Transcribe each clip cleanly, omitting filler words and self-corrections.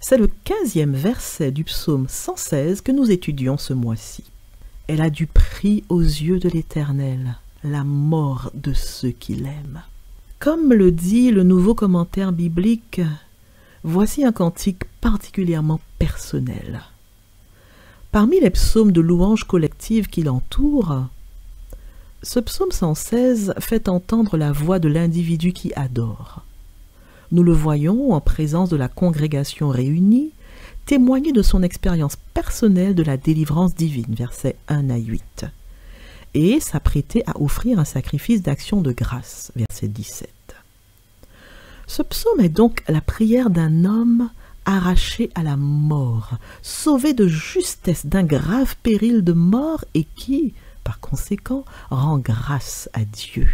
C'est le 15e verset du psaume 116 que nous étudions ce mois-ci. Elle a du prix aux yeux de l'Éternel, la mort de ceux qui l'aiment. Comme le dit le nouveau commentaire biblique, voici un cantique particulièrement personnel. Parmi les psaumes de louange collective qui l'entourent, ce psaume 116 fait entendre la voix de l'individu qui adore. Nous le voyons en présence de la congrégation réunie, témoigner de son expérience personnelle de la délivrance divine, versets 1 à 8, et s'apprêter à offrir un sacrifice d'action de grâce, verset 17. Ce psaume est donc la prière d'un homme arraché à la mort, sauvé de justesse d'un grave péril de mort et qui, par conséquent, rend grâce à Dieu.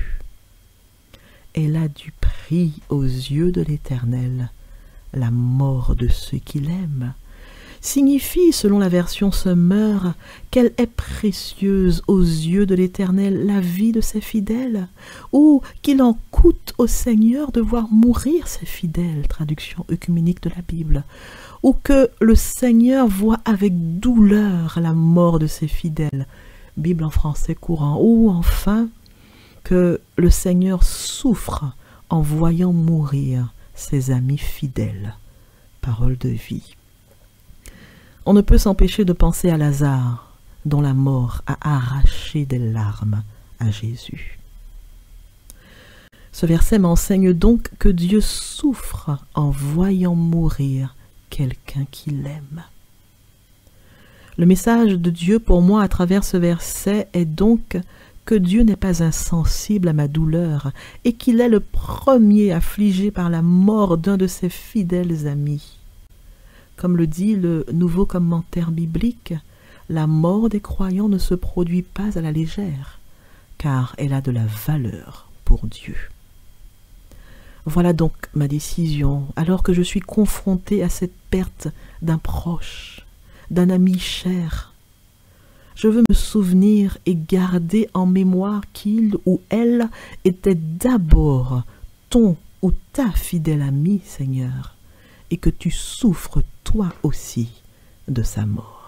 Elle a du prix aux yeux de l'Éternel, la mort de ceux qui l'aiment, signifie, selon la version Summer, qu'elle est précieuse aux yeux de l'Éternel la vie de ses fidèles, ou qu'il en coûte au Seigneur de voir mourir ses fidèles, traduction œcuménique de la Bible, ou que le Seigneur voit avec douleur la mort de ses fidèles, Bible en français courant, ou enfin que le Seigneur souffre en voyant mourir ses amis fidèles, parole de vie. On ne peut s'empêcher de penser à Lazare, dont la mort a arraché des larmes à Jésus. Ce verset m'enseigne donc que Dieu souffre en voyant mourir quelqu'un qui l'aime. Le message de Dieu pour moi à travers ce verset est donc que Dieu n'est pas insensible à ma douleur et qu'il est le premier affligé par la mort d'un de ses fidèles amis. Comme le dit le nouveau commentaire biblique, la mort des croyants ne se produit pas à la légère, car elle a de la valeur pour Dieu. Voilà donc ma décision, alors que je suis confrontée à cette perte d'un proche, d'un ami cher. Je veux me souvenir et garder en mémoire qu'il ou elle était d'abord ton ou ta fidèle ami, Seigneur, et que tu souffres toi aussi de sa mort.